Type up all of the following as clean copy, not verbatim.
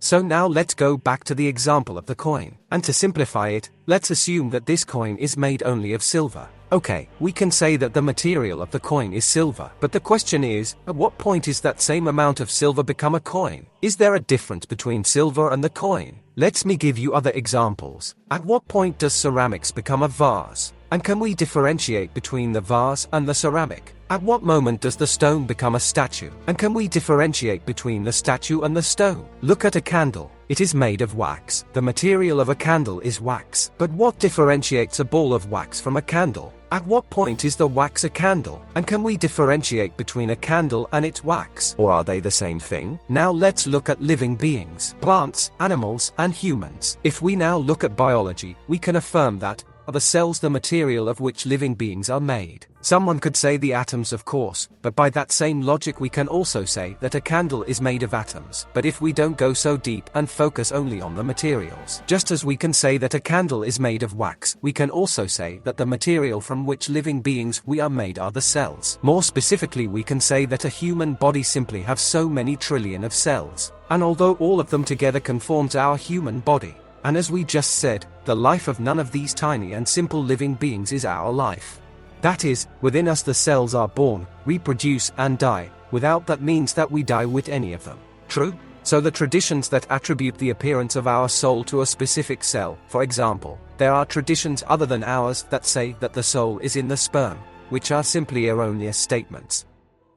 So now let's go back to the example of the coin. And to simplify it, let's assume that this coin is made only of silver. Okay, we can say that the material of the coin is silver, but the question is, at what point is that same amount of silver become a coin? Is there a difference between silver and the coin? Let me give you other examples. At what point does ceramics become a vase? And can we differentiate between the vase and the ceramic? At what moment does the stone become a statue? And can we differentiate between the statue and the stone? Look at a candle. It is made of wax. The material of a candle is wax. But what differentiates a ball of wax from a candle? At what point is the wax a candle? And can we differentiate between a candle and its wax? Or are they the same thing? Now let's look at living beings, plants, animals, and humans. If we now look at biology, we can affirm that are the cells the material of which living beings are made? Someone could say the atoms, of course, but by that same logic we can also say that a candle is made of atoms. But if we don't go so deep and focus only on the materials, just as we can say that a candle is made of wax, we can also say that the material from which living beings we are made are the cells. More specifically, we can say that a human body simply have so many trillion of cells, and although all of them together can form our human body, and as we just said, the life of none of these tiny and simple living beings is our life. That is, within us the cells are born, reproduce and die, without that means that we die with any of them. True? So the traditions that attribute the appearance of our soul to a specific cell, for example, there are traditions other than ours that say that the soul is in the sperm, which are simply erroneous statements.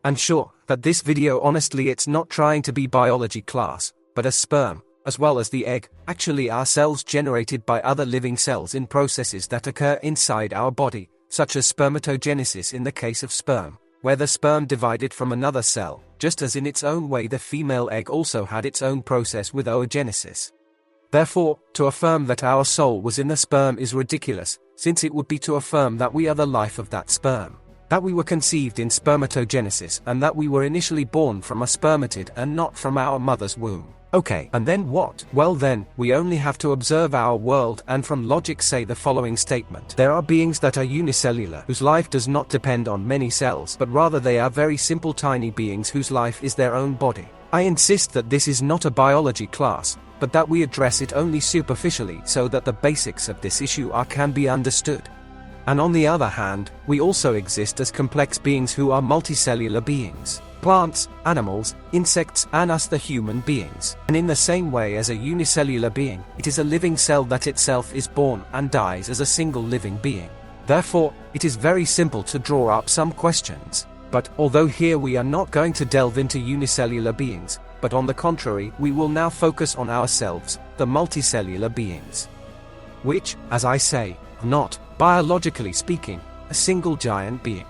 And sure, that this video honestly it's not trying to be biology class, but a sperm, as well as the egg, actually are cells generated by other living cells in processes that occur inside our body, such as spermatogenesis in the case of sperm, where the sperm divided from another cell, just as in its own way the female egg also had its own process with oogenesis. Therefore, to affirm that our soul was in the sperm is ridiculous, since it would be to affirm that we are the life of that sperm, that we were conceived in spermatogenesis and that we were initially born from a spermatid and not from our mother's womb. Okay, and then what? Well then, we only have to observe our world and from logic say the following statement. There are beings that are unicellular, whose life does not depend on many cells, but rather they are very simple tiny beings whose life is their own body. I insist that this is not a biology class, but that we address it only superficially so that the basics of this issue can be understood. And on the other hand, we also exist as complex beings who are multicellular beings. Plants, animals, insects, and us the human beings. And in the same way as a unicellular being, it is a living cell that itself is born and dies as a single living being. Therefore, it is very simple to draw up some questions. But, although here we are not going to delve into unicellular beings, but on the contrary, we will now focus on ourselves, the multicellular beings. Which, as I say, are not, biologically speaking, a single giant being.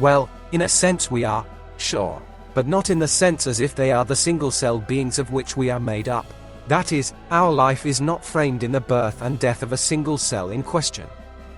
Well, in a sense we are, sure, but not in the sense as if they are the single-celled beings of which we are made up. That is, our life is not framed in the birth and death of a single cell in question.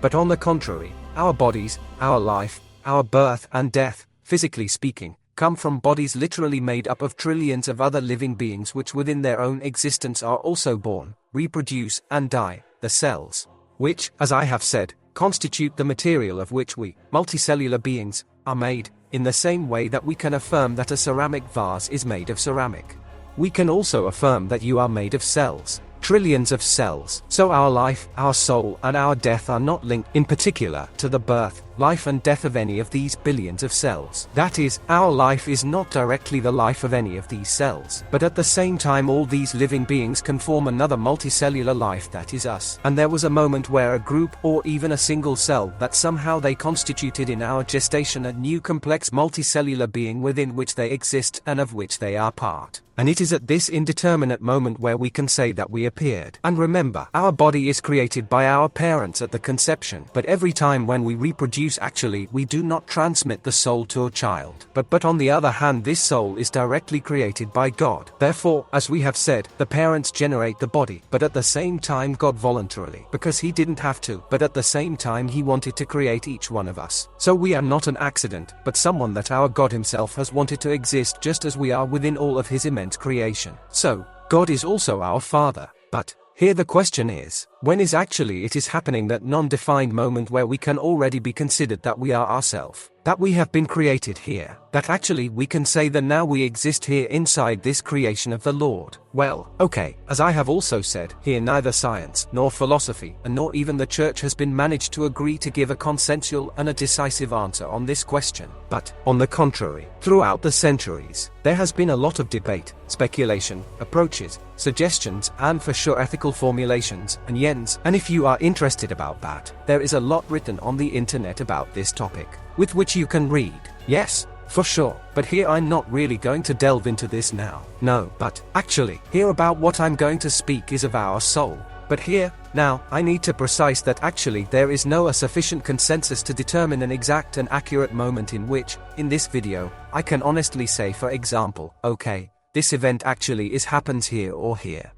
But on the contrary, our bodies, our life, our birth and death, physically speaking, come from bodies literally made up of trillions of other living beings which within their own existence are also born, reproduce and die, the cells, which, as I have said, constitute the material of which we, multicellular beings, are made, in the same way that we can affirm that a ceramic vase is made of ceramic. We can also affirm that you are made of cells, trillions of cells. So our life, our soul, and our death are not linked, in particular, to the birth, life and death of any of these billions of cells. That is, our life is not directly the life of any of these cells. But at the same time all these living beings can form another multicellular life that is us. And there was a moment where a group, or even a single cell, that somehow they constituted in our gestation a new complex multicellular being within which they exist and of which they are part. And it is at this indeterminate moment where we can say that we appeared. And remember, our body is created by our parents at the conception, but every time when we reproduce actually we do not transmit the soul to a child. But on the other hand this soul is directly created by God. Therefore, as we have said, the parents generate the body, but at the same time God voluntarily, because he didn't have to, but at the same time he wanted to create each one of us. So we are not an accident, but someone that our God himself has wanted to exist just as we are within all of his immense creation. So, God is also our Father. But here the question is, when is actually it is happening that non-defined moment where we can already be considered that we are ourselves? That we have been created here, that actually we can say that now we exist here inside this creation of the Lord. Well, okay, as I have also said, here neither science, nor philosophy, and nor even the church has been managed to agree to give a consensual and a decisive answer on this question. But, on the contrary, throughout the centuries, there has been a lot of debate, speculation, approaches, suggestions, and for sure ethical formulations, and yens, and if you are interested about that, there is a lot written on the internet about this topic, with which you can read. Yes, for sure, but here I'm not really going to delve into this now. No, but, actually, here about what I'm going to speak is of our soul. But here, now, I need to precise that actually there is no sufficient consensus to determine an exact and accurate moment in which, in this video, I can honestly say for example, okay, this event actually happens here or here.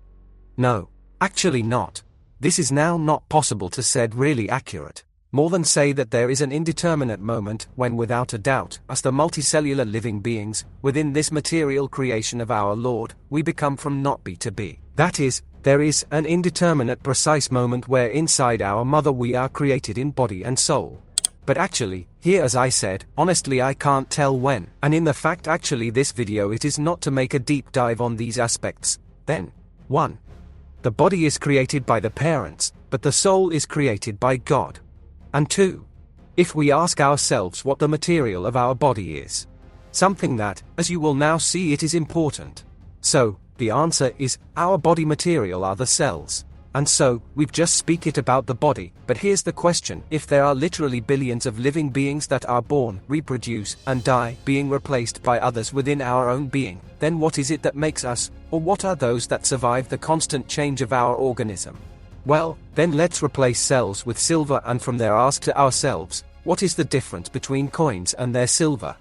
No, actually not. This is now not possible to said really accurate. More than say that there is an indeterminate moment when without a doubt, as the multicellular living beings, within this material creation of our Lord, we become from not be to be. That is, there is an indeterminate precise moment where inside our mother we are created in body and soul. But actually, here as I said, honestly I can't tell when, and in the fact actually this video it is not to make a deep dive on these aspects. Then, 1. The body is created by the parents, but the soul is created by God. And 2. If we ask ourselves what the material of our body is. Something that, as you will now see, it is important. So, the answer is, our body material are the cells. And so, we've just speak it about the body, but here's the question, if there are literally billions of living beings that are born, reproduce, and die, being replaced by others within our own being, then what is it that makes us, or what are those that survive the constant change of our organism? Well, then let's replace cells with silver and from there ask to ourselves, what is the difference between coins and their silver?